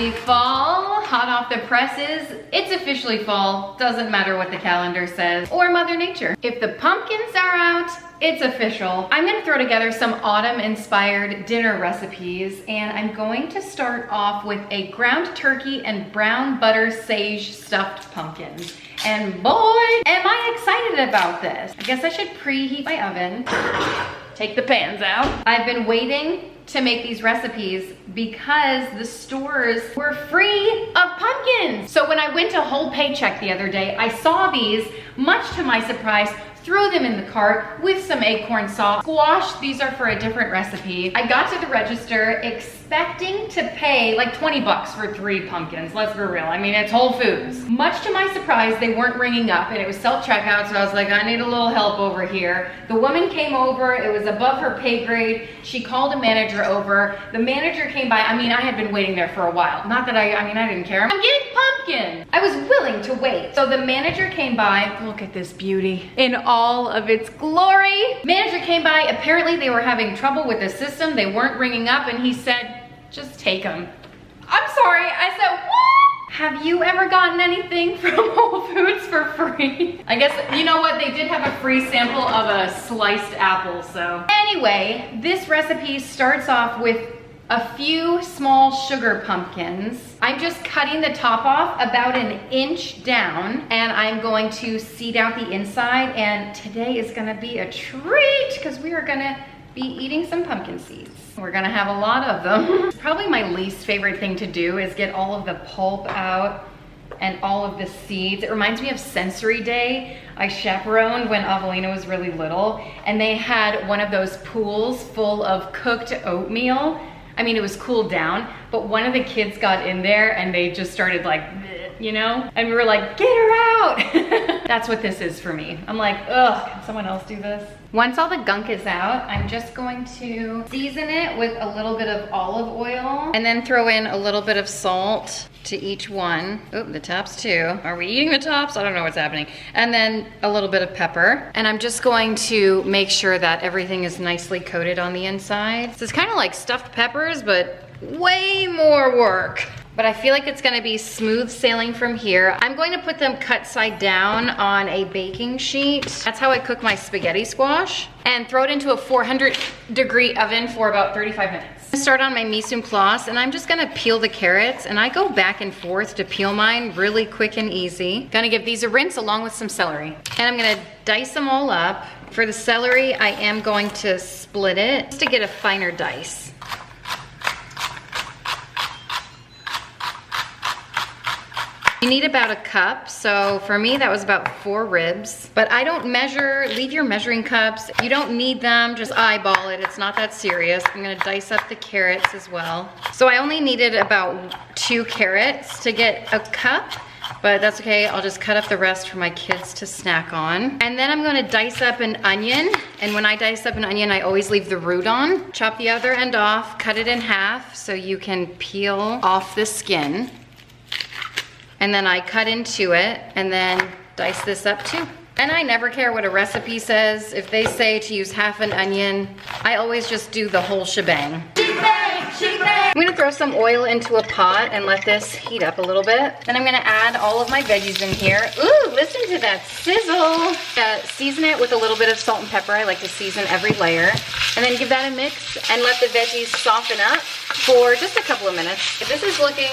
Happy fall, hot off the presses. It's officially fall, doesn't matter what the calendar says, or Mother Nature. If the pumpkins are out, it's official. I'm gonna throw together some autumn-inspired dinner recipes, and I'm going to start off with a ground turkey and brown butter sage stuffed pumpkins. And boy, am I excited about this. I guess I should preheat my oven. Take the pans out. I've been waiting to make these recipes because the stores were free of pumpkins. So when I went to Whole Paycheck the other day, I saw these, much to my surprise, threw them in the cart with some acorn sauce. Squash, these are for a different recipe. I got to the register expecting to pay like 20 bucks for 3 pumpkins. Let's be real, I mean, it's Whole Foods. Much to my surprise, they weren't ringing up and it was self-checkout, so I was like, I need a little help over here. The woman came over, it was above her pay grade. She called a manager over. The manager came by. I mean, I had been waiting there for a while. Not that I didn't care. I'm getting pumpkin. I was willing to wait. So the manager came by. Look at this beauty in all of its glory. Manager came by. Apparently they were having trouble with the system. They weren't ringing up and he said, just take them. I'm sorry. I said, what? Have you ever gotten anything from Whole Foods for free? I guess, you know what? They did have a free sample of a sliced apple, so. Anyway, this recipe starts off with a few small sugar pumpkins. I'm just cutting the top off about 1 inch down, and I'm going to seed out the inside, and today is gonna be a treat because we are gonna be eating some pumpkin seeds. We're gonna have a lot of them. Probably my least favorite thing to do is get all of the pulp out and all of the seeds. It reminds me of Sensory Day. I chaperoned when Avelina was really little, and they had one of those pools full of cooked oatmeal. I mean, it was cooled down, but one of the kids got in there and they just started like, you know? And we were like, get her out! That's what this is for me. I'm like, ugh, can someone else do this? Once all the gunk is out, I'm just going to season it with a little bit of olive oil and then throw in a little bit of salt to each one. Oh, the tops too. Are we eating the tops? I don't know what's happening. And then a little bit of pepper. And I'm just going to make sure that everything is nicely coated on the inside. So it's kind of like stuffed peppers, but way more work. But I feel like it's gonna be smooth sailing from here. I'm going to put them cut side down on a baking sheet. That's how I cook my spaghetti squash. And throw it into a 400-degree oven for about 35 minutes. I start on my mise en place, and I'm just gonna peel the carrots, and I go back and forth to peel mine really quick and easy. Gonna give these a rinse along with some celery. And I'm gonna dice them all up. For the celery, I am going to split it just to get a finer dice. You need about a cup, so for me that was about 4 ribs. But I don't measure, leave your measuring cups. You don't need them, just eyeball it, it's not that serious. I'm gonna dice up the carrots as well. So I only needed about 2 carrots to get a cup, but that's okay, I'll just cut up the rest for my kids to snack on. And then I'm gonna dice up an onion, and when I dice up an onion, I always leave the root on. Chop the other end off, cut it in half so you can peel off the skin. And then I cut into it and then dice this up too. And I never care what a recipe says. If they say to use half an onion, I always just do the whole shebang. I'm gonna throw some oil into a pot and let this heat up a little bit. Then I'm gonna add all of my veggies in here. Ooh, listen to that sizzle. Season it with a little bit of salt and pepper. I like to season every layer. And then give that a mix and let the veggies soften up for just a couple of minutes. This is looking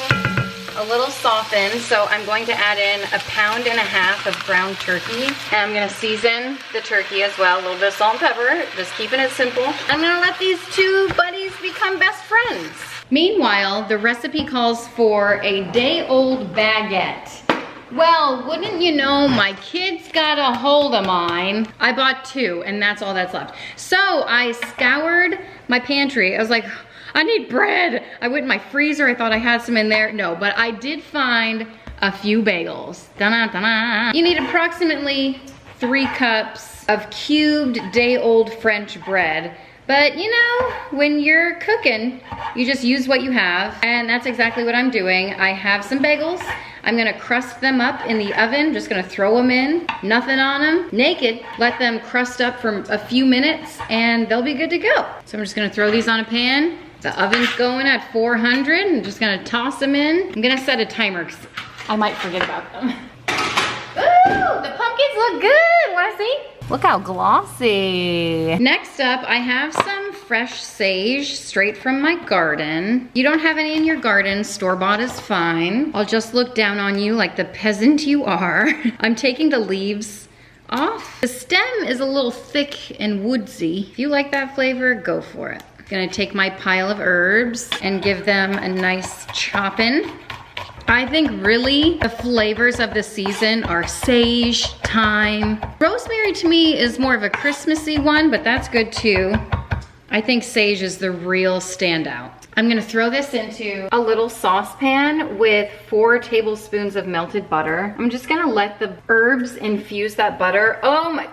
a little softened, so I'm going to add in 1.5 pounds of ground turkey. And I'm gonna season the turkey as well, a little bit of salt and pepper, just keeping it simple. I'm gonna let these 2 buddies become best friends. Meanwhile, the recipe calls for a day-old baguette. Well, wouldn't you know, my kids got a hold of mine. I bought 2, and that's all that's left. So I scoured my pantry. I was like, I need bread. I went in my freezer, I thought I had some in there. No, but I did find a few bagels. Da-na-da-na. You need approximately 3 cups of cubed day-old French bread. But you know, when you're cooking, you just use what you have, and that's exactly what I'm doing. I have some bagels. I'm gonna crust them up in the oven, just gonna throw them in, nothing on them, naked. Let them crust up for a few minutes, and they'll be good to go. So I'm just gonna throw these on a pan, The oven's going at 400. I'm just gonna toss them in. I'm gonna set a timer because I might forget about them. Ooh, the pumpkins look good. Wanna see? Look how glossy. Next up, I have some fresh sage straight from my garden. You don't have any in your garden, store-bought is fine. I'll just look down on you like the peasant you are. I'm taking the leaves off. The stem is a little thick and woodsy. If you like that flavor, go for it. I'm gonna take my pile of herbs and give them a nice chopping. I think really the flavors of the season are sage, thyme. Rosemary to me is more of a Christmassy one, but that's good too. I think sage is the real standout. I'm gonna throw this into a little saucepan with 4 tablespoons of melted butter. I'm just gonna let the herbs infuse that butter. Oh my,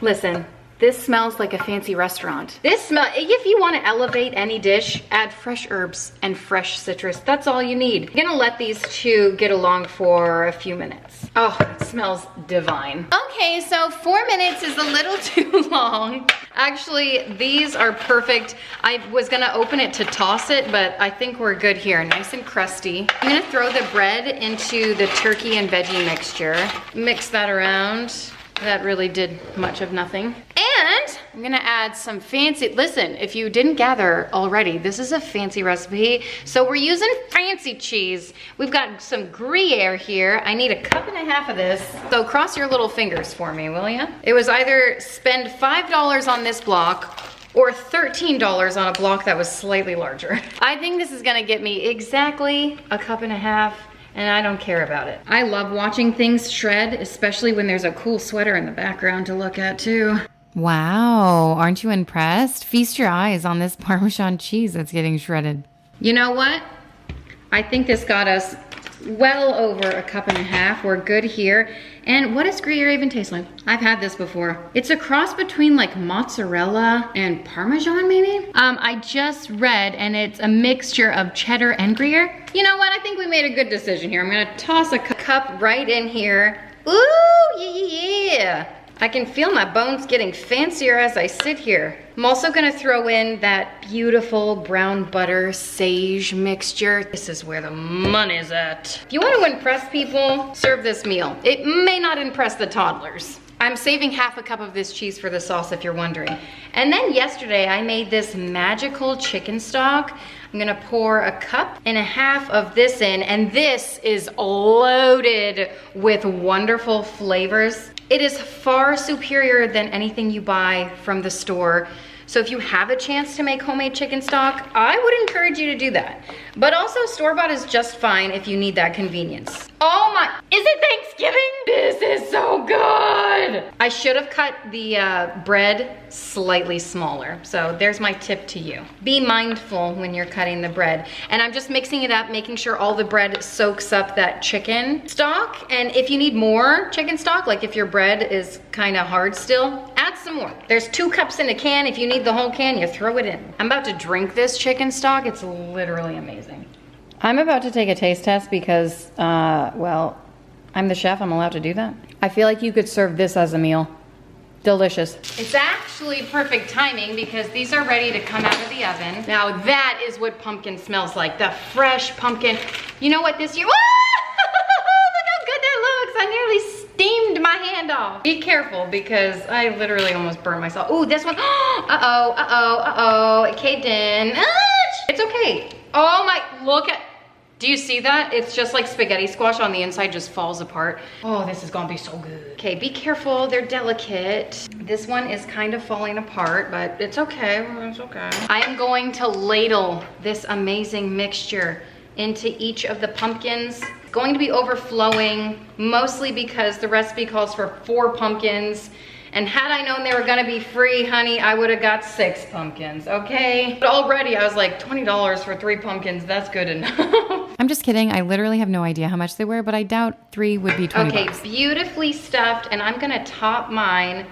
listen. This smells like a fancy restaurant. If you want to elevate any dish, add fresh herbs and fresh citrus. That's all you need. I'm gonna let these two get along for a few minutes. Oh, it smells divine. Okay, so 4 minutes is a little too long. Actually, these are perfect. I was gonna open it to toss it, but I think we're good here. Nice and crusty. I'm gonna throw the bread into the turkey and veggie mixture. Mix that around. That really did much of nothing. And I'm gonna add some fancy, listen, if you didn't gather already, this is a fancy recipe. So we're using fancy cheese. We've got some Gruyere here. I need 1.5 cups of this. So cross your little fingers for me, will ya? It was either spend $5 on this block or $13 on a block that was slightly larger. I think this is gonna get me exactly 1.5 cups. And I don't care about it. I love watching things shred, especially when there's a cool sweater in the background to look at too. Wow, aren't you impressed? Feast your eyes on this Parmesan cheese that's getting shredded. You know what? I think this got us well over 1.5 cups. We're good here. And what does Gruyere even taste like? I've had this before. It's a cross between like mozzarella and Parmesan maybe? I just read and it's a mixture of cheddar and Gruyere. You know what? I think we made a good decision here. I'm gonna toss a cup right in here. Ooh, yeah. I can feel my bones getting fancier as I sit here. I'm also gonna throw in that beautiful brown butter sage mixture. This is where the money's at. If you want to impress people, serve this meal. It may not impress the toddlers. I'm saving 1/2 cup of this cheese for the sauce if you're wondering. And then yesterday I made this magical chicken stock. I'm gonna pour 1.5 cups of this in, and this is loaded with wonderful flavors. It is far superior than anything you buy from the store. So if you have a chance to make homemade chicken stock, I would encourage you to do that. But also store-bought is just fine if you need that convenience. Oh my, is it Thanksgiving? This is so good. I should have cut the bread slightly smaller. So there's my tip to you. Be mindful when you're cutting the bread. And I'm just mixing it up, making sure all the bread soaks up that chicken stock. And if you need more chicken stock, like if your bread is kind of hard still, add some more. There's 2 cups in a can. If you need the whole can, you throw it in. I'm about to drink this chicken stock. It's literally amazing. I'm about to take a taste test because, well, I'm the chef. I'm allowed to do that. I feel like you could serve this as a meal. Delicious. It's actually perfect timing because these are ready to come out of the oven. Now that is what pumpkin smells like. The fresh pumpkin. You know what this year? Look how good that looks. I nearly steamed my hand off. Be careful because I literally almost burned myself. Ooh, this one. Uh-oh. It caved in. It's okay. Oh my, look at, do you see that? It's just like spaghetti squash on the inside just falls apart. Oh, this is gonna be so good. Okay, be careful, they're delicate. This one is kind of falling apart, but it's okay, it's okay. I am going to ladle this amazing mixture into each of the pumpkins. It's going to be overflowing, mostly because the recipe calls for 4 pumpkins. And had I known they were gonna be free, honey, I would have got 6 pumpkins, okay? But already I was like, $20 for 3 pumpkins, that's good enough. I'm just kidding. I literally have no idea how much they were, but I doubt 3 would be 20 Okay, bucks. beautifully stuffed, and I'm gonna top mine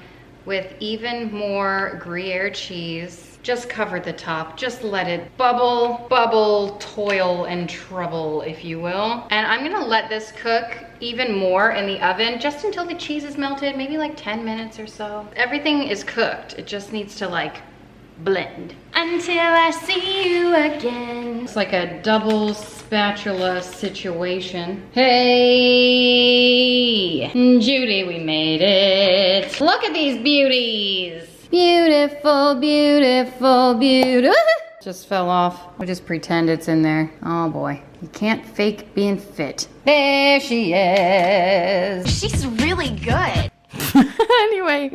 with even more Gruyere cheese. Just cover the top, just let it bubble, toil, and trouble, if you will. And I'm gonna let this cook even more in the oven, just until the cheese is melted, maybe like 10 minutes or so. Everything is cooked, it just needs to like blend. Until I see you again. It's like a double spatula situation. Hey, Judy, we made it. Look at these beauties. Beautiful, beautiful, beautiful. Just fell off. We'll just pretend it's in there. Oh boy, you can't fake being fit. There she is. She's really good. Anyway,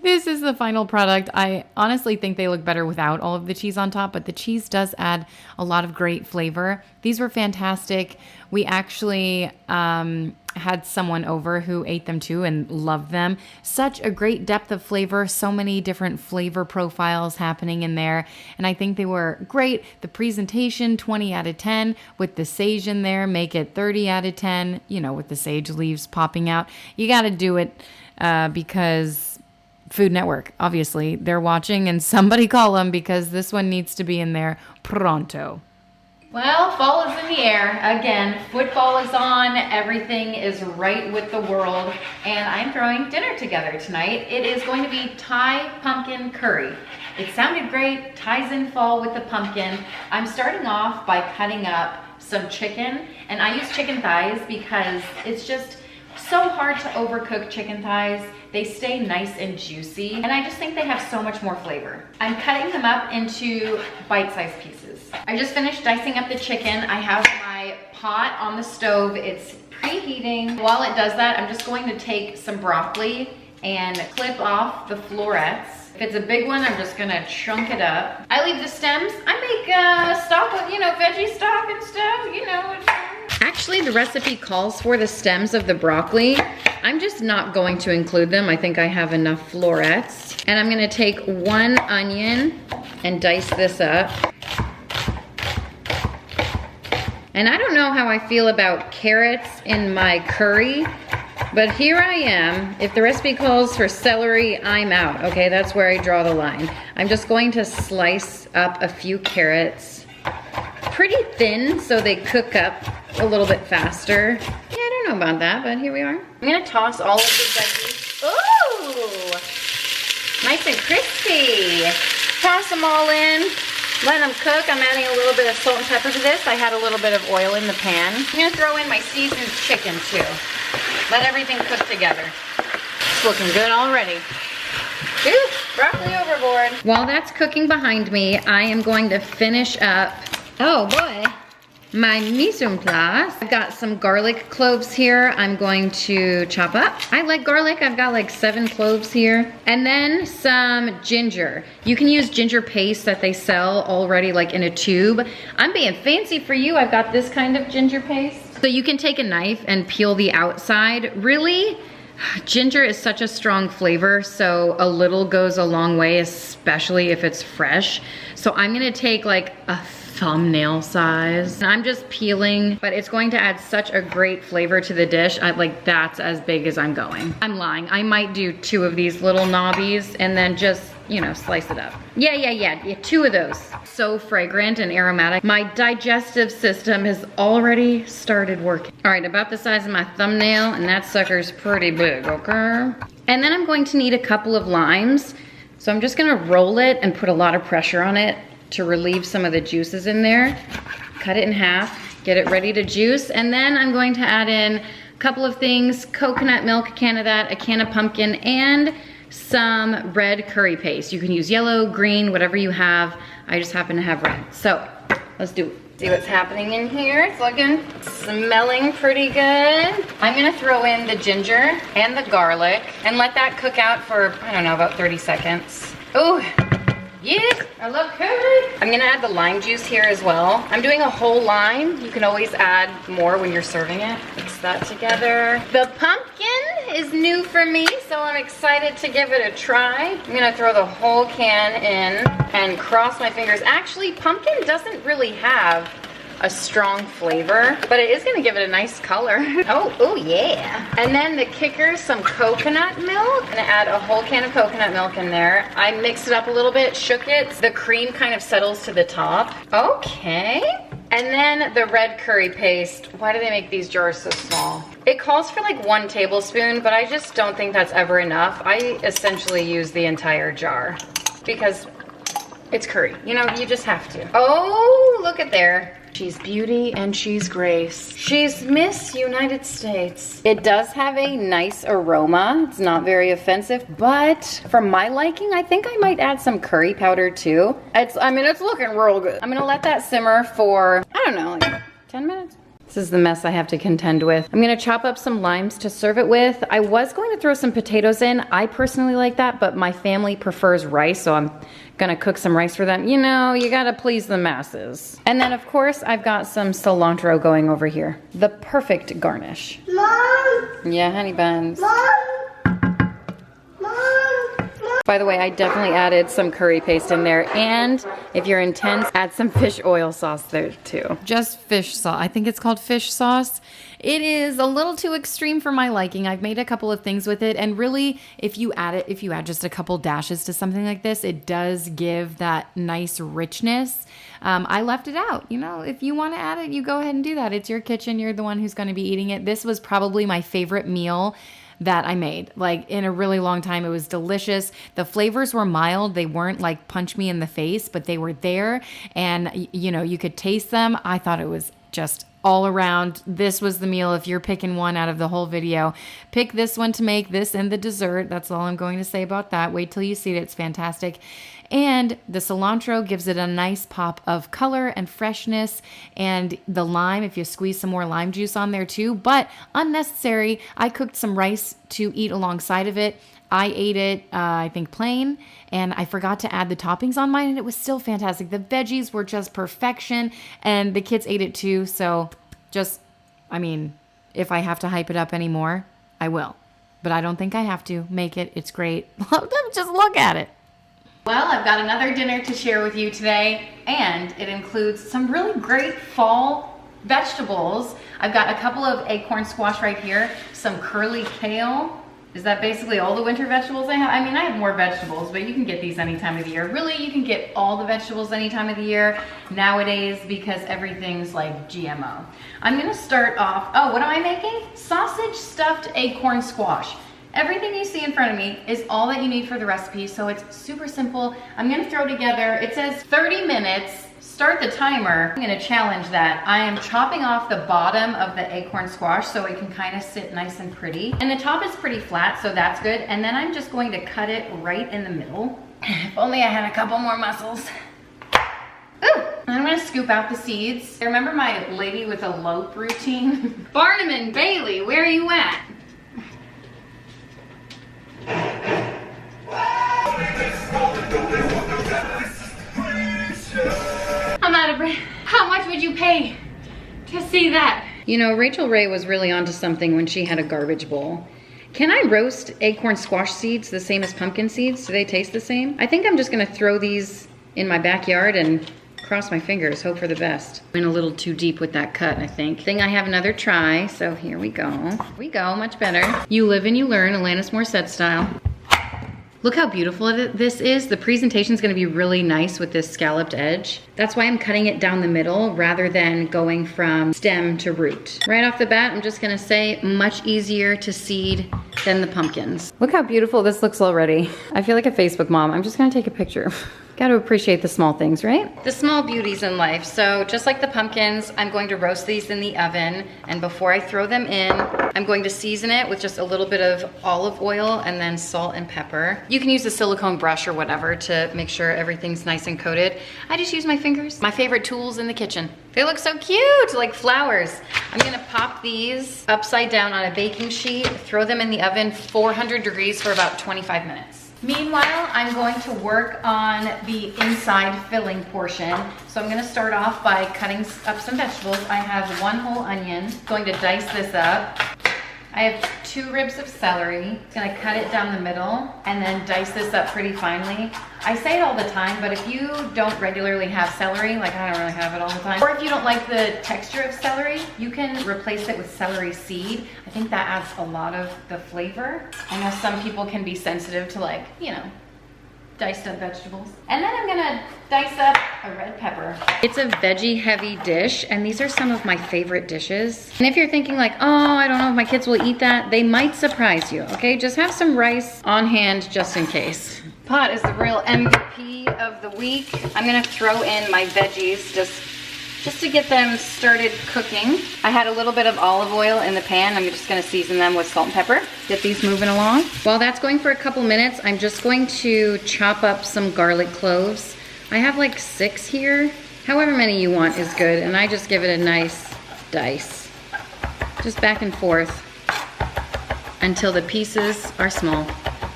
this is the final product. I honestly think they look better without all of the cheese on top, but the cheese does add a lot of great flavor. These were fantastic. We actually had someone over who ate them too and loved them. Such a great depth of flavor, so many different flavor profiles happening in there, and I think they were great. The presentation, 20 out of 10, with the sage in there, make it 30 out of 10, you know, with the sage leaves popping out. You got to do it because Food Network, obviously, they're watching, and somebody call them because this one needs to be in there pronto. Well, fall is in the air. Again, football is on. Everything is right with the world. And I'm throwing dinner together tonight. It is going to be Thai pumpkin curry. It sounded great, ties in fall with the pumpkin. I'm starting off by cutting up some chicken. And I use chicken thighs because it's just so hard to overcook chicken thighs. They stay nice and juicy, and I just think they have so much more flavor. I'm cutting them up into bite-sized pieces. I just finished dicing up the chicken. I have my pot on the stove. It's preheating. While it does that, I'm just going to take some broccoli and clip off the florets. If it's a big one, I'm just gonna chunk it up. I leave the stems. I make stock with, veggie stock and stuff, Actually, the recipe calls for the stems of the broccoli. I'm just not going to include them. I think I have enough florets. And I'm gonna take one onion and dice this up. And I don't know how I feel about carrots in my curry, but here I am. If the recipe calls for celery, I'm out, okay? That's where I draw the line. I'm just going to slice up a few carrots, pretty thin so they cook up a little bit faster. Yeah, I don't know about that, but here we are. I'm gonna toss all of the veggies. Ooh, nice and crispy. Toss them all in, let them cook. I'm adding a little bit of salt and pepper to this. I had a little bit of oil in the pan. I'm gonna throw in my seasoned chicken too. Let everything cook together. It's looking good already. Ooh, broccoli overboard. While that's cooking behind me, I am going to finish up, oh boy, my mise en place. I've got some garlic cloves here I'm going to chop up. I like garlic. I've got like 7 cloves here. And then some ginger. You can use ginger paste that they sell already like in a tube. I'm being fancy for you. I've got this kind of ginger paste. So you can take a knife and peel the outside. Really, ginger is such a strong flavor, so a little goes a long way, especially if it's fresh. So I'm gonna take like a thumbnail size. And I'm just peeling, but it's going to add such a great flavor to the dish. Like that's as big as I'm going. I'm lying. I might do 2 of these little knobbies and then just, slice it up. Yeah, 2 of those. So fragrant and aromatic. My digestive system has already started working. All right, about the size of my thumbnail, and that sucker's pretty big, okay? And then I'm going to need a couple of limes. So I'm just gonna roll it and put a lot of pressure on it to relieve some of the juices in there. Cut it in half, get it ready to juice, and then I'm going to add in a couple of things: coconut milk, a can of that, a can of pumpkin, and some red curry paste. You can use yellow, green, whatever you have. I just happen to have red. So let's do it. See what's happening in here. It's looking, smelling pretty good. I'm gonna throw in the ginger and the garlic and let that cook out for, I don't know, about 30 seconds. Ooh. Yes, I love curry. I'm gonna add the lime juice here as well. I'm doing a whole lime. You can always add more when you're serving it. Mix that together. The pumpkin is new for me, so I'm excited to give it a try. I'm gonna throw the whole can in and cross my fingers. Actually, pumpkin doesn't really have a strong flavor, but it is gonna give it a nice color. Oh yeah. And then the kicker, some coconut milk. I'm gonna add a whole can of coconut milk in there. I mixed it up a little bit, shook it. The cream kind of settles to the top. Okay. And then the red curry paste. Why do they make these jars so small? It calls for like 1 tablespoon, but I just don't think that's ever enough. I essentially use the entire jar because It's curry. You know, you just have to. Oh, look at there. She's beauty and she's grace. She's Miss United States. It does have a nice aroma. It's not very offensive, but for my liking, I think I might add some curry powder too. I mean, it's looking real good. I'm gonna let that simmer for, I don't know, like 10 minutes. This is the mess I have to contend with. I'm gonna chop up some limes to serve it with. I was going to throw some potatoes in. I personally like that, but my family prefers rice, so I'm gonna cook some rice for them. You know, you gotta please the masses. And then of course, I've got some cilantro going over here. The perfect garnish. Mom! Yeah, honey buns. Mom! By the way, I definitely added some curry paste in there, and if you're intense, add some fish oil sauce there too. Just fish sauce. I think it's called fish sauce. It is a little too extreme for my liking. I've made a couple of things with it, and really, if you add just a couple dashes to something like this, it does give that nice richness. I left it out. You know, if you want to add it, you go ahead and do that. It's your kitchen. You're the one who's going to be eating it. This was probably my favorite meal that I made, like in a really long time. It was delicious. The flavors were mild. They weren't like punch me in the face, but they were there, and you know, you could taste them. I thought it was just all around. This was the meal. If you're picking one out of the whole video, pick this one to make, this and the dessert. That's all I'm going to say about that. Wait till you see it. It's fantastic. And the cilantro gives it a nice pop of color and freshness, and the lime, if you squeeze some more lime juice on there too, but unnecessary. I cooked some rice to eat alongside of it. I ate it, I think plain, and I forgot to add the toppings on mine, and it was still fantastic. The veggies were just perfection, and the kids ate it too. So just, I mean, if I have to hype it up anymore, I will, but I don't think I have to. Make it. It's great. Just look at it. Well, I've got another dinner to share with you today, and it includes some really great fall vegetables. I've got a couple of acorn squash right here, some curly kale. Is that basically all the winter vegetables I have? I mean, I have more vegetables, but you can get these any time of the year. Really, you can get all the vegetables any time of the year nowadays because everything's like GMO. I'm gonna start off, oh, what am I making? Sausage stuffed acorn squash. Everything you see in front of me is all that you need for the recipe, so it's super simple. I'm gonna throw together, it says 30 minutes, start the timer. I'm gonna challenge that. I am chopping off the bottom of the acorn squash so it can kind of sit nice and pretty. And the top is pretty flat, so that's good. And then I'm just going to cut it right in the middle. If only I had a couple more muscles. Ooh, I'm gonna scoop out the seeds. Remember my lady with a lope routine? Barnum and Bailey, where are you at? I'm out of breath. How much would you pay to see that? You know, Rachel Ray was really onto something when she had a garbage bowl. Can I roast acorn squash seeds the same as pumpkin seeds? Do they taste the same? I think I'm just gonna throw these in my backyard and cross my fingers, hope for the best. Went a little too deep with that cut, I think. I have another try, so here we go. Much better. You live and you learn, Alanis Morissette style. Look how beautiful this is. The presentation is gonna be really nice with this scalloped edge. That's why I'm cutting it down the middle rather than going from stem to root. Right off the bat, I'm just gonna say much easier to seed than the pumpkins. Look how beautiful this looks already. I feel like a Facebook mom. I'm just gonna take a picture. Gotta appreciate the small things, right? The small beauties in life. So just like the pumpkins, I'm going to roast these in the oven. And before I throw them in, I'm going to season it with just a little bit of olive oil and then salt and pepper. You can use a silicone brush or whatever to make sure everything's nice and coated. I just use my fingers. My favorite tools in the kitchen. They look so cute, like flowers. I'm gonna pop these upside down on a baking sheet, throw them in the oven, 400 degrees for about 25 minutes. Meanwhile, I'm going to work on the inside filling portion. So I'm gonna start off by cutting up some vegetables. I have 1 whole onion. Going to dice this up. I have 2 ribs of celery. Gonna cut it down the middle and then dice this up pretty finely. I say it all the time, but if you don't regularly have celery, like I don't really have it all the time, or if you don't like the texture of celery, you can replace it with celery seed. I think that adds a lot of the flavor. I know some people can be sensitive to, like, you know, diced up vegetables. And then I'm gonna dice up a red pepper. It's a veggie heavy dish, and these are some of my favorite dishes. And if you're thinking like, oh, I don't know if my kids will eat that, they might surprise you, okay? Just have some rice on hand just in case. pot is the real MVP of the week. I'm gonna throw in my veggies just to get them started cooking. I had a little bit of olive oil in the pan. I'm just gonna season them with salt and pepper. Get these moving along. While that's going for a couple minutes, I'm just going to chop up some garlic cloves. I have like 6 here. However many you want is good, and I just give it a nice dice. Just back and forth until the pieces are small.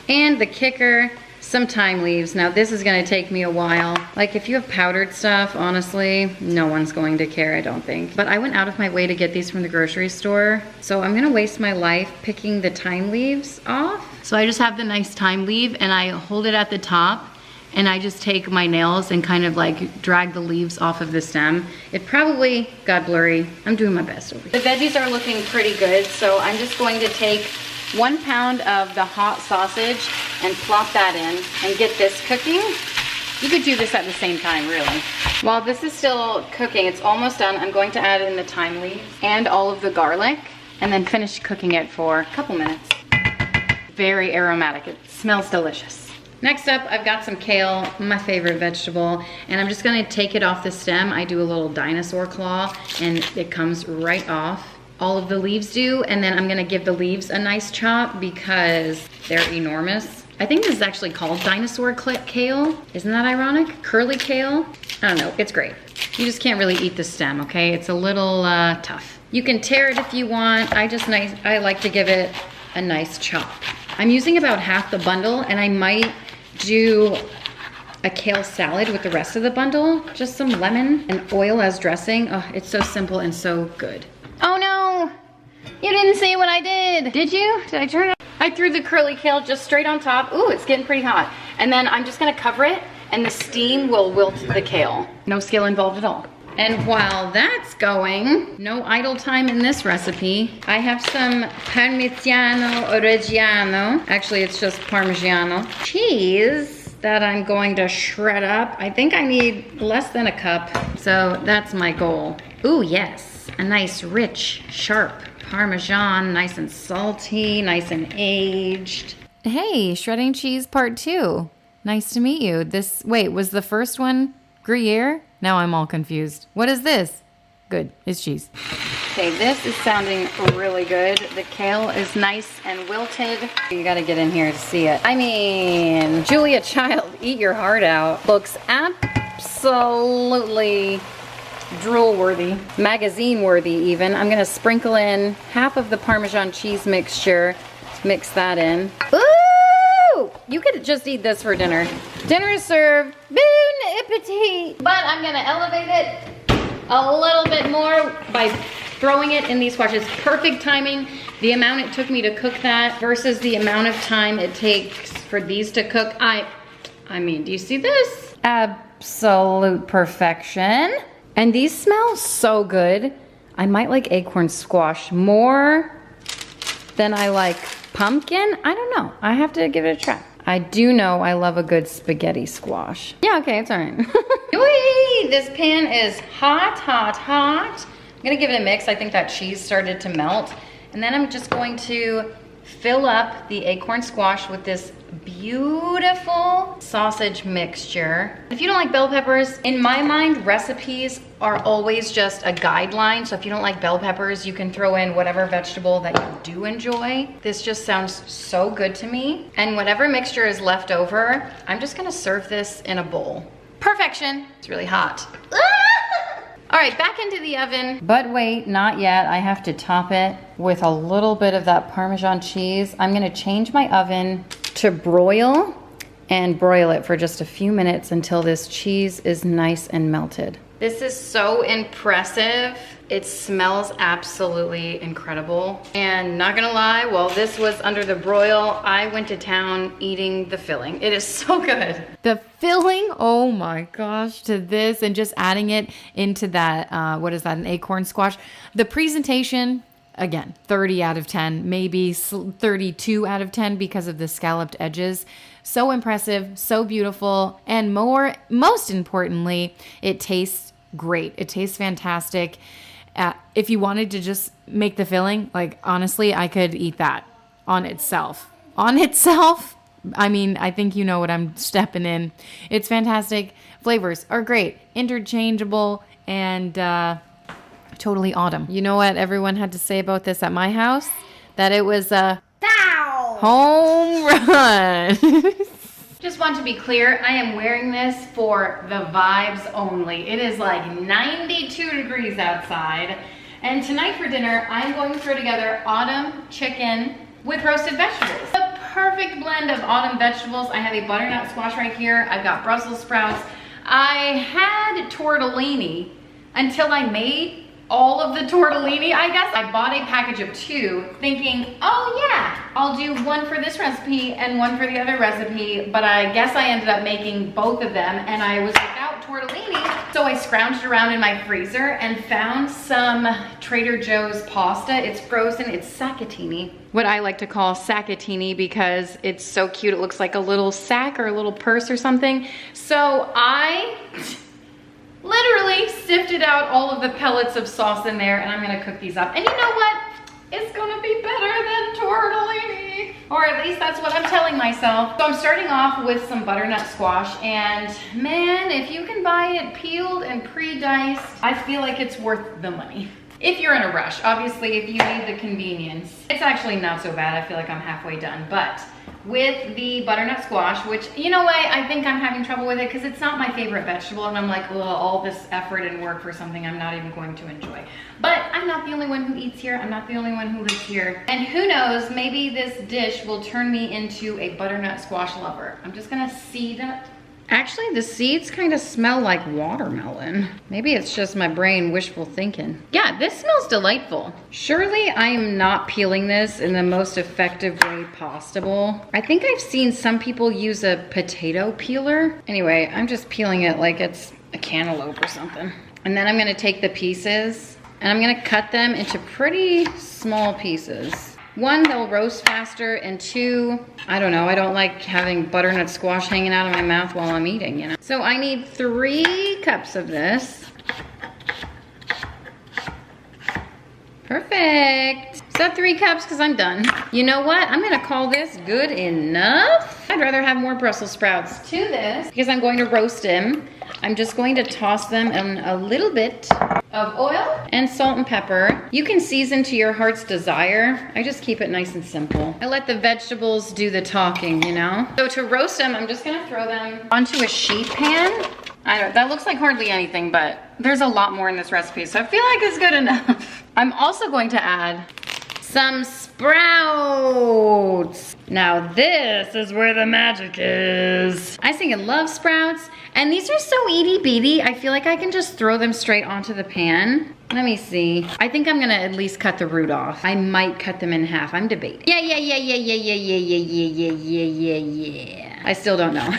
And the kicker, some thyme leaves. Now this is gonna take me a while. Like if you have powdered stuff, honestly, no one's going to care, I don't think. But I went out of my way to get these from the grocery store. So I'm gonna waste my life picking the thyme leaves off. So I just have the nice thyme leaf and I hold it at the top and I just take my nails and kind of like drag the leaves off of the stem. It probably got blurry. I'm doing my best over here. The veggies are looking pretty good, so I'm just going to take 1 pound of the hot sausage and plop that in and get this cooking. You could do this at the same time, really. While this is still cooking, it's almost done, I'm going to add in the thyme leaves and all of the garlic and then finish cooking it for a couple minutes. Very aromatic, it smells delicious. Next up, I've got some kale, my favorite vegetable, and I'm just gonna take it off the stem. I do a little dinosaur claw and it comes right off. All of the leaves do, and then I'm gonna give the leaves a nice chop because they're enormous. I think this is actually called dinosaur kale. Isn't that ironic? Curly kale? I don't know, it's great. You just can't really eat the stem, okay? It's a little tough. You can tear it if you want. I like to give it a nice chop. I'm using about half the bundle, and I might do a kale salad with the rest of the bundle. Just some lemon and oil as dressing. Oh, it's so simple and so good. Oh no, you didn't see what I did. Did you? Did I turn it? I threw the curly kale just straight on top. Ooh, it's getting pretty hot. And then I'm just gonna cover it and the steam will wilt the kale. No skill involved at all. And while that's going, no idle time in this recipe. I have some Parmigiano Reggiano. Actually, it's just Parmigiano cheese that I'm going to shred up. I think I need less than a cup, so that's my goal. Ooh, yes, a nice, rich, sharp Parmesan, nice and salty, nice and aged. Hey, shredding cheese part 2. Nice to meet you. Wait, was the first one Gruyere? Now I'm all confused. What is this? Good, it's cheese. Okay, this is sounding really good. The kale is nice and wilted. You gotta get in here to see it. I mean, Julia Child, eat your heart out. Looks absolutely drool worthy, magazine worthy even. I'm gonna sprinkle in half of the Parmesan cheese mixture. Mix that in. Ooh! You could just eat this for dinner. Dinner is served. Bon appetit! But I'm gonna elevate it a little bit more by throwing it in these squashes. Perfect timing. The amount it took me to cook that versus the amount of time it takes for these to cook. I mean, do you see this? Absolute perfection. And these smell so good. I might like acorn squash more than I like pumpkin. I don't know. I have to give it a try. I do know I love a good spaghetti squash. Yeah, okay, it's all right. Whee! This pan is hot, hot, hot. I'm gonna give it a mix. I think that cheese started to melt. And then I'm just going to fill up the acorn squash with this beautiful sausage mixture. If you don't like bell peppers, in my mind, recipes are always just a guideline. So if you don't like bell peppers, you can throw in whatever vegetable that you do enjoy. This just sounds so good to me. And whatever mixture is left over, I'm just gonna serve this in a bowl. Perfection. It's really hot. All right, back into the oven. But wait, not yet. I have to top it with a little bit of that Parmesan cheese. I'm gonna change my oven to broil and broil it for just a few minutes until this cheese is nice and melted. This is so impressive. It smells absolutely incredible. And not gonna lie, while this was under the broil, I went to town eating the filling. It is so good. The filling, oh my gosh, to this and just adding it into that, what is that, an acorn squash? The presentation, again, 30 out of 10, maybe 32 out of 10 because of the scalloped edges. So impressive, so beautiful, and most importantly, it tastes great. It tastes fantastic. If you wanted to just make the filling, like honestly, I could eat that on itself. On itself, I mean, I think you know what I'm stepping in. It's fantastic. Flavors are great, interchangeable, and totally autumn. You know what everyone had to say about this at my house? That it was a home run. Just want to be clear, I am wearing this for the vibes only. It is like 92 degrees outside. And tonight for dinner, I'm going to throw together autumn chicken with roasted vegetables. The perfect blend of autumn vegetables. I have a butternut squash right here. I've got Brussels sprouts. I had tortellini until I made all of the tortellini, I guess. I bought a package of 2 thinking, oh yeah, I'll do one for this recipe and one for the other recipe, but I guess I ended up making both of them and I was without tortellini. So I scrounged around in my freezer and found some Trader Joe's pasta. It's frozen, it's saccatini. What I like to call saccatini because it's so cute. It looks like a little sack or a little purse or something. So I literally sifted out all of the pellets of sauce in there and I'm gonna cook these up. And you know what? It's gonna be better than tortellini. Or at least that's what I'm telling myself. So I'm starting off with some butternut squash and man, if you can buy it peeled and pre-diced, I feel like it's worth the money. If you're in a rush, obviously if you need the convenience, it's actually not so bad. I feel like I'm halfway done, but with the butternut squash, which, you know what, I think I'm having trouble with it because it's not my favorite vegetable and I'm like, well, all this effort and work for something I'm not even going to enjoy. But I'm not the only one who eats here. I'm not the only one who lives here. And who knows, maybe this dish will turn me into a butternut squash lover. I'm just gonna seed it. Actually, the seeds kind of smell like watermelon. Maybe it's just my brain wishful thinking. Yeah, this smells delightful. Surely I'm not peeling this in the most effective way possible. I think I've seen some people use a potato peeler. Anyway, I'm just peeling it like it's a cantaloupe or something. And then I'm gonna take the pieces and I'm gonna cut them into pretty small pieces. 1, they'll roast faster, and 2, I don't know, I don't like having butternut squash hanging out of my mouth while I'm eating, you know. So I need 3 cups of this. Perfect. Is that 3 cups? Because I'm done. You know what? I'm gonna call this good enough. I'd rather have more Brussels sprouts to this because I'm going to roast them. I'm just going to toss them in a little bit of oil and salt and pepper. You can season to your heart's desire. I just keep it nice and simple. I let the vegetables do the talking, you know? So to roast them, I'm just gonna throw them onto a sheet pan. That looks like hardly anything, but there's a lot more in this recipe, so I feel like it's good enough. I'm also going to add some sprouts. Now this is where the magic is. Icing loves sprouts, and these are so itty bitty. I feel like I can just throw them straight onto the pan. Let me see. I think I'm gonna at least cut the root off. I might cut them in half. I'm debating. Yeah. I still don't know.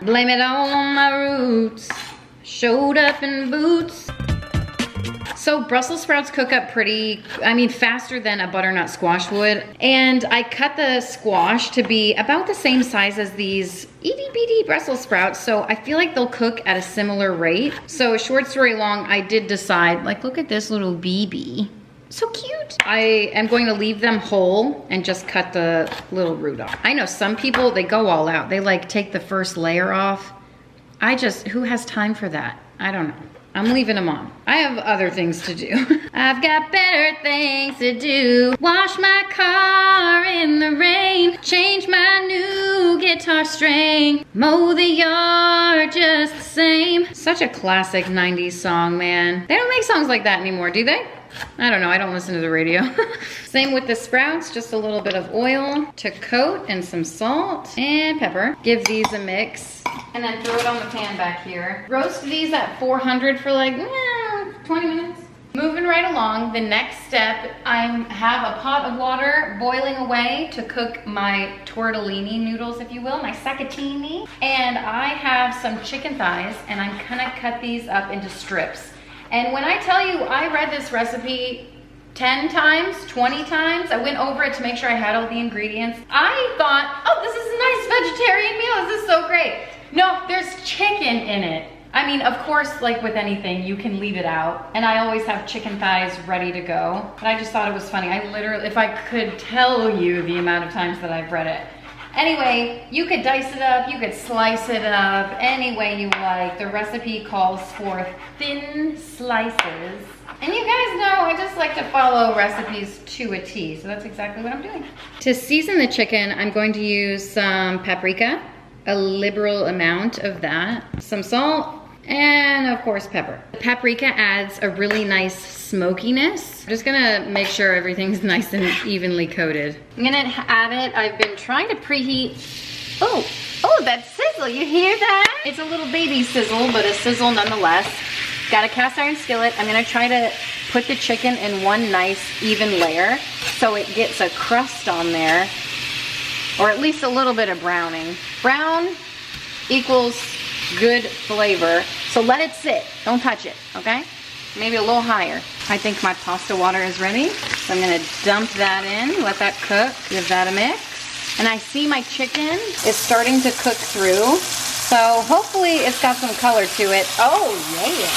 Blame it all on my roots. Showed up in boots. So Brussels sprouts cook up faster than a butternut squash would. And I cut the squash to be about the same size as these itty bitty Brussels sprouts. So I feel like they'll cook at a similar rate. So short story long, I did decide, like, look at this little BB. So cute. I am going to leave them whole and just cut the little root off. I know some people, they go all out. They like take the first layer off. Who has time for that? I don't know. I'm leaving them on. I have other things to do. I've got better things to do. Wash my car in the rain. Change my new guitar string. Mow the yard just the same. Such a classic 90s song, man. They don't make songs like that anymore, do they? I don't know, I don't listen to the radio. Same with the sprouts, just a little bit of oil to coat and some salt and pepper. Give these a mix and then throw it on the pan back here. Roast these at 400 for like 20 minutes. Moving right along, the next step, I have a pot of water boiling away to cook my tortellini noodles, if you will, my saccatini. And I have some chicken thighs and I'm gonna cut these up into strips. And when I tell you I read this recipe 10 times, 20 times, I went over it to make sure I had all the ingredients. I thought, oh, this is a nice vegetarian meal. This is so great. No, there's chicken in it. I mean, of course, like with anything, you can leave it out. And I always have chicken thighs ready to go. But I just thought it was funny. I literally, if I could tell you the amount of times that I've read it, Anyway, you could dice it up, you could slice it up any way you like. The recipe calls for thin slices. And you guys know I just like to follow recipes to a T, so that's exactly what I'm doing. To season the chicken, I'm going to use some paprika, a liberal amount of that, some salt, and of course pepper. The paprika adds a really nice smokiness. I'm just gonna make sure everything's nice and evenly coated. I'm gonna add it. I've been trying to preheat. Oh, that sizzle, you hear that? It's a little baby sizzle, but a sizzle nonetheless. Got a cast iron skillet. I'm gonna try to put the chicken in one nice even layer so it gets a crust on there, or at least a little bit of browning. Brown equals good flavor, so let it sit. Don't touch it, okay? Maybe a little higher. I think my pasta water is ready, so I'm gonna dump that in, let that cook, give that a mix. And I see my chicken is starting to cook through, so hopefully it's got some color to it. Oh yeah.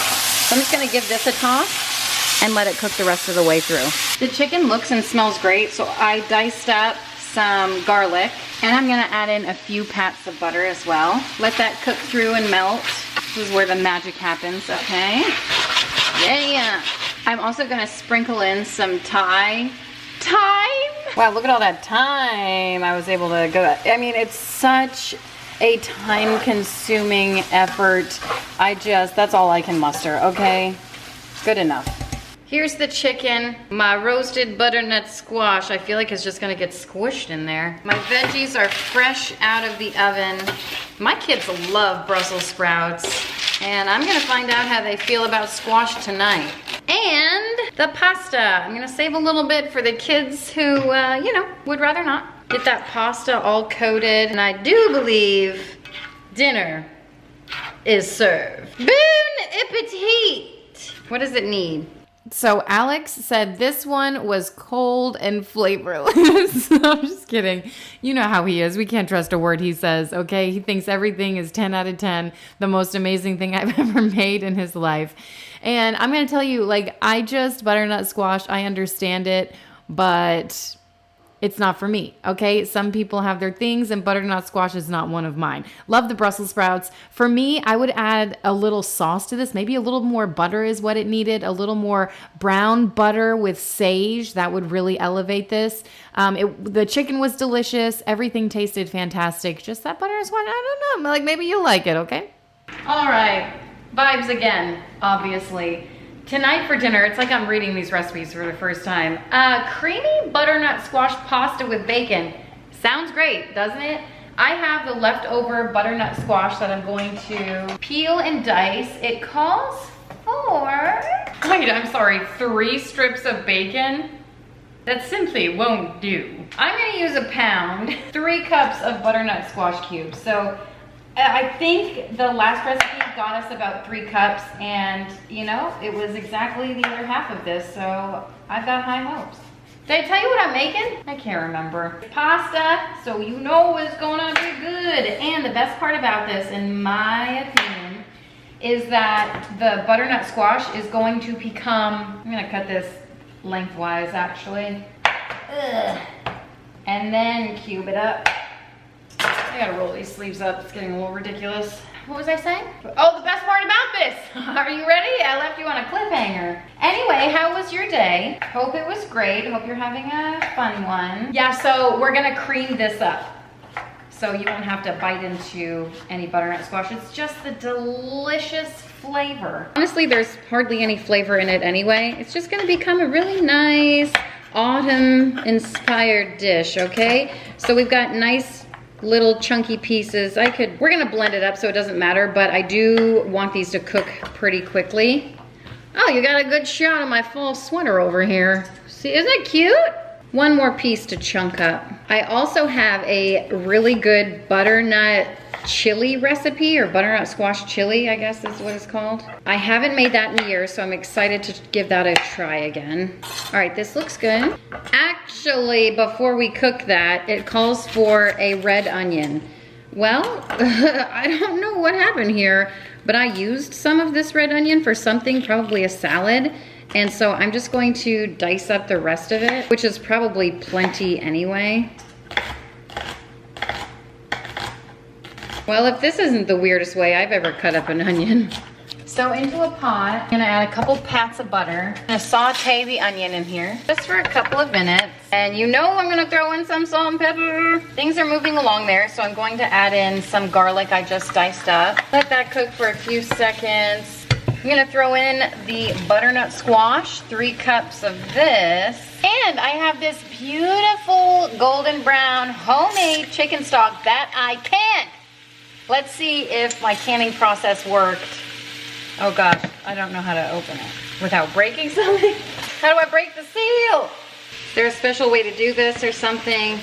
So I'm just gonna give this a toss and let it cook the rest of the way through. The chicken looks and smells great, so I diced up some garlic, and I'm gonna add in a few pats of butter as well. Let that cook through and melt. This is where the magic happens, okay? Yeah. I'm also gonna sprinkle in some thyme. Wow, look at all that thyme I was able to go. I mean, it's such a time-consuming effort. That's all I can muster, okay? Good enough. Here's the chicken. My roasted butternut squash, I feel like it's just gonna get squished in there. My veggies are fresh out of the oven. My kids love Brussels sprouts, and I'm gonna find out how they feel about squash tonight. And the pasta. I'm gonna save a little bit for the kids who, you know, would rather not. Get that pasta all coated, and I do believe dinner is served. Bon appetit! What does it need? So Alex said this one was cold and flavorless. I'm just kidding. You know how he is. We can't trust a word he says, okay? He thinks everything is 10 out of 10, the most amazing thing I've ever made in his life. And I'm going to tell you, like, butternut squash, I understand it, but it's not for me, okay? Some people have their things, and butternut squash is not one of mine. Love the Brussels sprouts. For me, I would add a little sauce to this. Maybe a little more butter is what it needed. A little more brown butter with sage. That would really elevate this. The chicken was delicious. Everything tasted fantastic. Just that butter is what, I don't know. Like, maybe you'll like it, okay? All right, vibes again, obviously. Tonight for dinner, it's like I'm reading these recipes for the first time. Creamy butternut squash pasta with bacon. Sounds great, doesn't it? I have the leftover butternut squash that I'm going to peel and dice. It calls for, wait, I'm sorry, 3 strips of bacon. That simply won't do. I'm gonna use a pound, 3 cups of butternut squash cubes. So I think the last recipe got us about 3 cups, and you know, it was exactly the other half of this, so I've got high hopes. Did I tell you what I'm making? I can't remember. Pasta, so you know it's gonna be good. And the best part about this, in my opinion, is that the butternut squash is going to become, I'm gonna cut this lengthwise actually. Ugh. And then cube it up. I gotta roll these sleeves up, it's getting a little ridiculous. What was I saying? Oh, the best part about this. Are you ready? I left you on a cliffhanger. Anyway, how was your day? Hope it was great. Hope you're having a fun one. Yeah, so we're gonna cream this up, so you won't have to bite into any butternut squash. It's just the delicious flavor. Honestly, there's hardly any flavor in it anyway. It's just gonna become a really nice autumn-inspired dish, okay? So we've got nice little chunky pieces. We're gonna blend it up so it doesn't matter, but I do want these to cook pretty quickly. Oh, you got a good shot of my fall sweater over here. See, isn't it cute? One more piece to chunk up. I also have a really good butternut chili recipe, or butternut squash chili, I guess is what it's called. I haven't made that in years, so I'm excited to give that a try again. All right, this looks good. Actually, before we cook that, it calls for a red onion. Well, I don't know what happened here, but I used some of this red onion for something, probably a salad. And so I'm just going to dice up the rest of it, which is probably plenty anyway. Well, if this isn't the weirdest way I've ever cut up an onion. So into a pot, I'm gonna add a couple pats of butter. I'm gonna saute the onion in here just for a couple of minutes. And you know I'm gonna throw in some salt and pepper. Things are moving along there, so I'm going to add in some garlic I just diced up. Let that cook for a few seconds. I'm gonna throw in the butternut squash, 3 cups of this. And I have this beautiful golden brown homemade chicken stock that I canned. Let's see if my canning process worked. Oh gosh, I don't know how to open it without breaking something. How do I break the seal? Is there a special way to do this or something?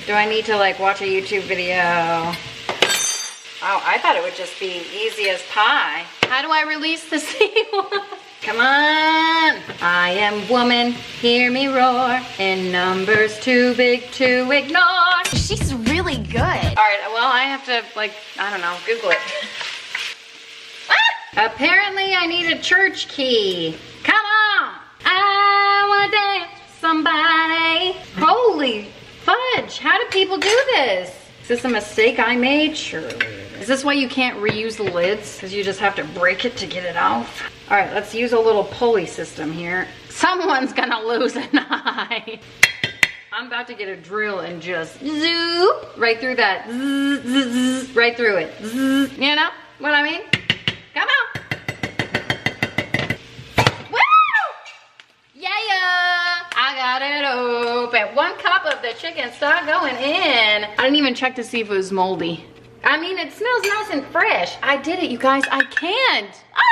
Do I need to like watch a YouTube video? Oh, I thought it would just be easy as pie. How do I release the seal? Come on. I am woman, hear me roar. In numbers too big to ignore. She's really good. All right, well, I have to like, I don't know, Google it. Apparently I need a church key. Come on. I wanna dance with somebody. Holy fudge, how do people do this? Is this a mistake I made? Sure. Is this why you can't reuse the lids? Because you just have to break it to get it off? All right, let's use a little pulley system here. Someone's gonna lose an eye. I'm about to get a drill and just zoop right through that. Zzz, zzz, zzz, right through it. Zzz, you know what I mean? Come on. Woo! Yeah, I got it open. 1 cup of the chicken stock going in. I didn't even check to see if it was moldy. I mean, it smells nice and fresh. I did it, you guys. I can't. Ah!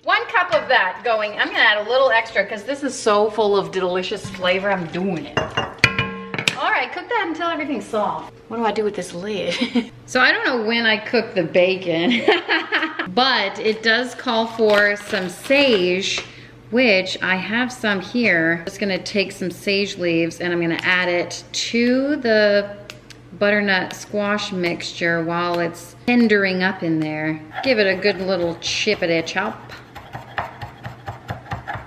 1 cup of that going. I'm gonna add a little extra because this is so full of delicious flavor. I'm doing it. All right, cook that until everything's soft. What do I do with this lid? So I don't know when I cook the bacon, but it does call for some sage, which I have some here. I'm just gonna take some sage leaves and I'm gonna add it to the butternut squash mixture while it's tendering up in there. Give it a good little chippity chop.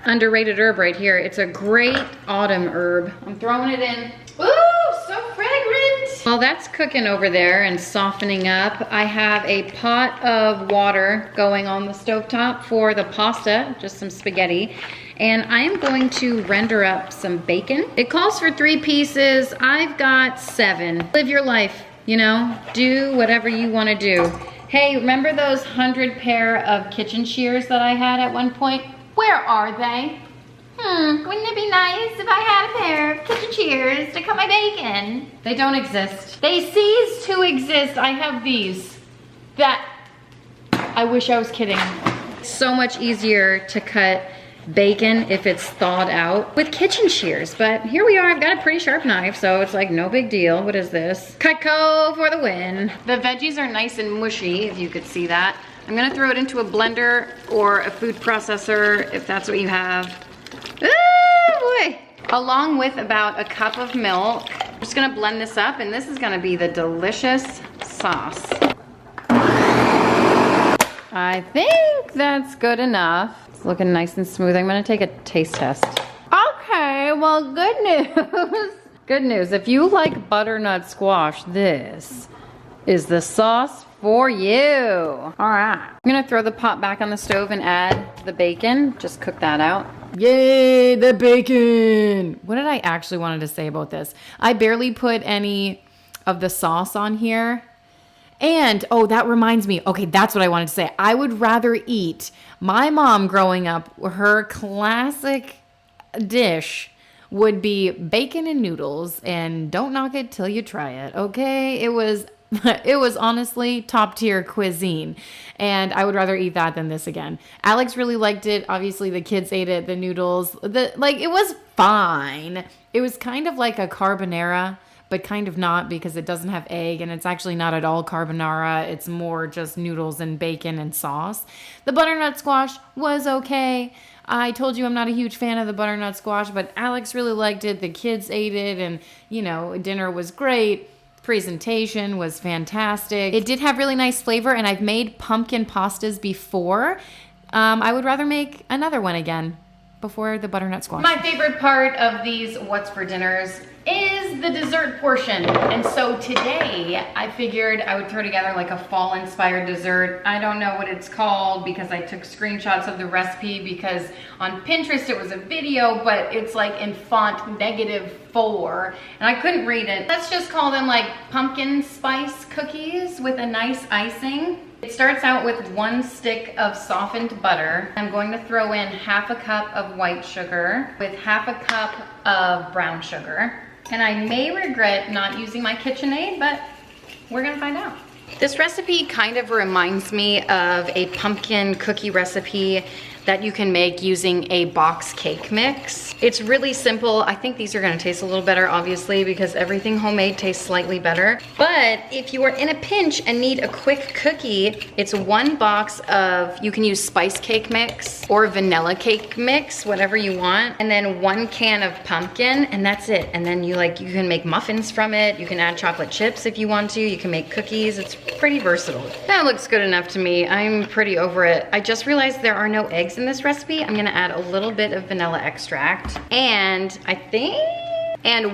Underrated herb right here. It's a great autumn herb. I'm throwing it in. Ooh, so fragrant. While that's cooking over there and softening up, I have a pot of water going on the stovetop for the pasta, just some spaghetti. And I am going to render up some bacon. It calls for 3 pieces. I've got 7. Live your life, you know? Do whatever you want to do. Hey, remember those 100 pair of kitchen shears that I had at one point? Where are they? Wouldn't it be nice if I had a pair of kitchen shears to cut my bacon? They don't exist. They cease to exist. I have these. That, I wish I was kidding. So much easier to cut bacon if it's thawed out with kitchen shears, but here we are. I've got a pretty sharp knife, so it's like no big deal. What is this? Cutco for the win. The veggies are nice and mushy, if you could see that. I'm gonna throw it into a blender or a food processor if that's what you have. Oh boy. Along with about a cup of milk. I'm just gonna blend this up and this is gonna be the delicious sauce. I think that's good enough. It's looking nice and smooth. I'm gonna take a taste test. Okay, well, good news. Good news, if you like butternut squash, this is the sauce for you. All right, I'm gonna throw the pot back on the stove and add the bacon. Just cook that out. Yay, the bacon! What did I actually wanted to say about this? I barely put any of the sauce on here. And, oh, that reminds me. Okay, that's what I wanted to say. I would rather eat, my mom growing up, her classic dish would be bacon and noodles. And don't knock it till you try it, okay? It was honestly top tier cuisine. And I would rather eat that than this again. Alex really liked it. Obviously, the kids ate it, the noodles. It was fine. It was kind of like a carbonara, but kind of not because it doesn't have egg and it's actually not at all carbonara. It's more just noodles and bacon and sauce. The butternut squash was okay. I told you I'm not a huge fan of the butternut squash, but Alex really liked it. The kids ate it and, you know, dinner was great. Presentation was fantastic. It did have really nice flavor and I've made pumpkin pastas before. I would rather make another one again. before the butternut squash. My favorite part of these What's for Dinners is the dessert portion. And so today I figured I would throw together like a fall inspired dessert. I don't know what it's called because I took screenshots of the recipe because on Pinterest it was a video, but it's like in font -4 and I couldn't read it. Let's just call them like pumpkin spice cookies with a nice icing. It starts out with 1 stick of softened butter. I'm going to throw in 1/2 cup of white sugar with 1/2 cup of brown sugar. And I may regret not using my KitchenAid, but we're gonna find out. This recipe kind of reminds me of a pumpkin cookie recipe that you can make using a box cake mix. It's really simple. I think these are gonna taste a little better, obviously, because everything homemade tastes slightly better. But if you are in a pinch and need a quick cookie, it's 1 box of, you can use spice cake mix or vanilla cake mix, whatever you want, and then 1 can of pumpkin, and that's it. And then you can make muffins from it. You can add chocolate chips if you want to. You can make cookies. It's pretty versatile. That looks good enough to me. I'm pretty over it. I just realized there are no eggs in this recipe. I'm gonna add a little bit of vanilla extract and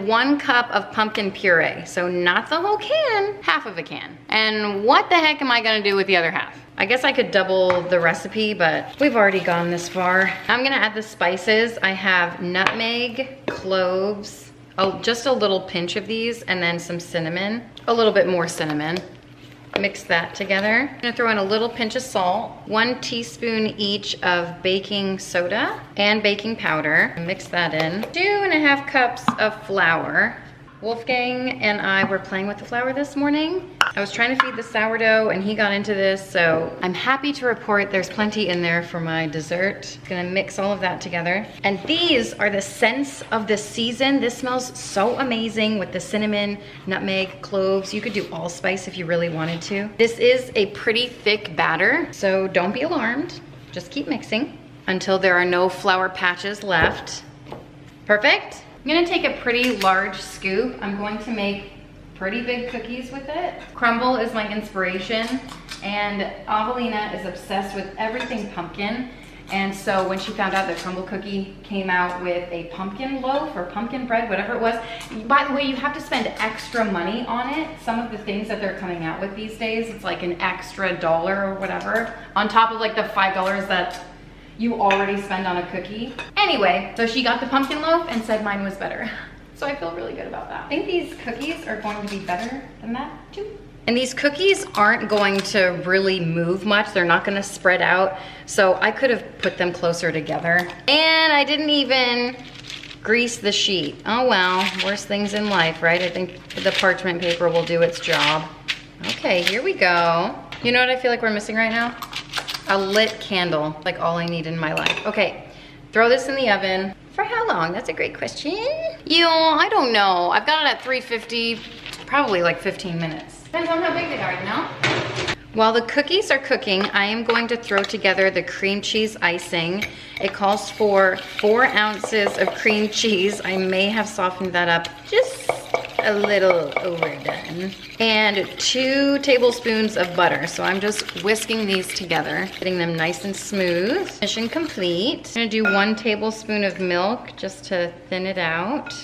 1 cup of pumpkin puree. So not the whole can, 1/2 of a can. And what the heck am I gonna do with the other 1/2? I guess I could double the recipe, but we've already gone this far. I'm gonna add the spices. I have nutmeg, cloves, just a little pinch of these, and then some cinnamon, a little bit more cinnamon. Mix that together. I'm gonna throw in a little pinch of salt, 1 teaspoon each of baking soda and baking powder. Mix that in. 2.5 cups of flour. Wolfgang and I were playing with the flour this morning. I was trying to feed the sourdough and he got into this, so I'm happy to report there's plenty in there for my dessert. Gonna mix all of that together. And these are the scents of the season. This smells so amazing with the cinnamon, nutmeg, cloves. You could do allspice if you really wanted to. This is a pretty thick batter, so don't be alarmed. Just keep mixing until there are no flour patches left. Perfect. I'm gonna take a pretty large scoop. I'm going to make pretty big cookies with it. Crumble is my inspiration, and Avelina is obsessed with everything pumpkin. And so when she found out that Crumble Cookie came out with a pumpkin loaf or pumpkin bread, whatever it was, by the way, you have to spend extra money on it. Some of the things that they're coming out with these days, it's like an extra $1 or whatever, on top of like the $5 that you already spend on a cookie. Anyway, so she got the pumpkin loaf and said mine was better. So I feel really good about that. I think these cookies are going to be better than that too. And these cookies aren't going to really move much. They're not gonna spread out. So I could have put them closer together. And I didn't even grease the sheet. Oh well, worst things in life, right? I think the parchment paper will do its job. Okay, here we go. You know what I feel like we're missing right now? A lit candle, like all I need in my life. Okay, throw this in the oven. For how long? That's a great question. I don't know. I've got it at 350, probably like 15 minutes. Depends on how big they are, you know? While the cookies are cooking, I am going to throw together the cream cheese icing. It calls for 4 ounces of cream cheese. I may have softened that up just a little overdone. And 2 tablespoons of butter. So I'm just whisking these together, getting them nice and smooth. Mission complete. I'm gonna do 1 tablespoon of milk just to thin it out.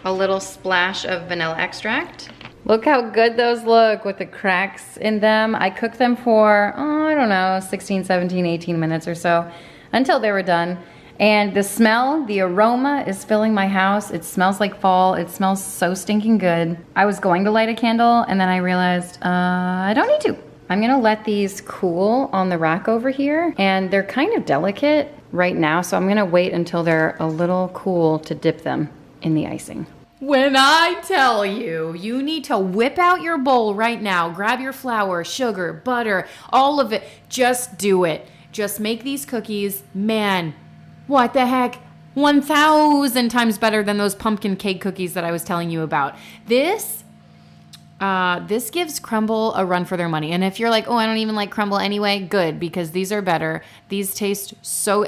A little splash of vanilla extract. Look how good those look with the cracks in them. I cooked them for, I don't know, 16, 17, 18 minutes or so until they were done. And the smell, the aroma is filling my house. It smells like fall. It smells so stinking good. I was going to light a candle and then I realized I don't need to. I'm gonna let these cool on the rack over here, and they're kind of delicate right now, so I'm gonna wait until they're a little cool to dip them in the icing. When I tell you, you need to whip out your bowl right now, grab your flour, sugar, butter, all of it. Just do it. Just make these cookies. Man, what the heck? 1,000 times better than those pumpkin cake cookies that I was telling you about. This gives Crumble a run for their money. And if you're like, oh, I don't even like Crumble anyway, good, because these are better. These taste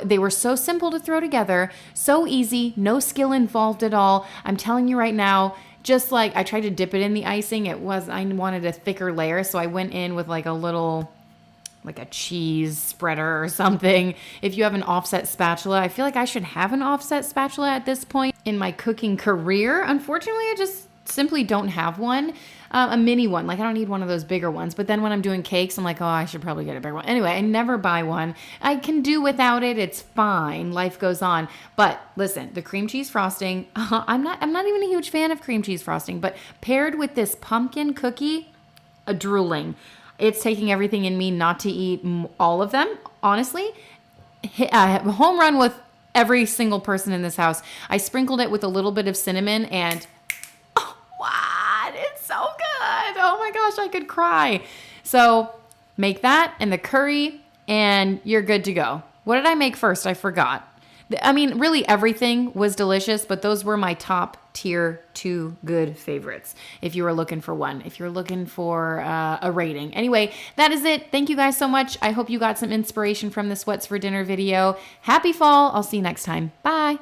they were so simple to throw together, so easy, no skill involved at all. I'm telling you right now, just like I tried to dip it in the icing, I wanted a thicker layer, so I went in with like a little like a cheese spreader or something. If you have an offset spatula, I feel like I should have an offset spatula at this point in my cooking career. Unfortunately, I just simply don't have one. A mini one. Like I don't need one of those bigger ones. But then when I'm doing cakes, I'm like, oh, I should probably get a bigger one. Anyway, I never buy one. I can do without it. It's fine. Life goes on. But listen, the cream cheese frosting, I'm not even a huge fan of cream cheese frosting, but paired with this pumpkin cookie, a drooling. It's taking everything in me not to eat all of them, honestly. Home run with every single person in this house. I sprinkled it with a little bit of cinnamon and what? It's so good. Oh my gosh, I could cry. So make that and the curry and you're good to go. What did I make first? I forgot. I mean, really everything was delicious, but those were my top tier 2 good favorites. If you were looking for one, if you're looking for a rating. Anyway, that is it. Thank you guys so much. I hope you got some inspiration from this What's for Dinner video. Happy fall. I'll see you next time. Bye.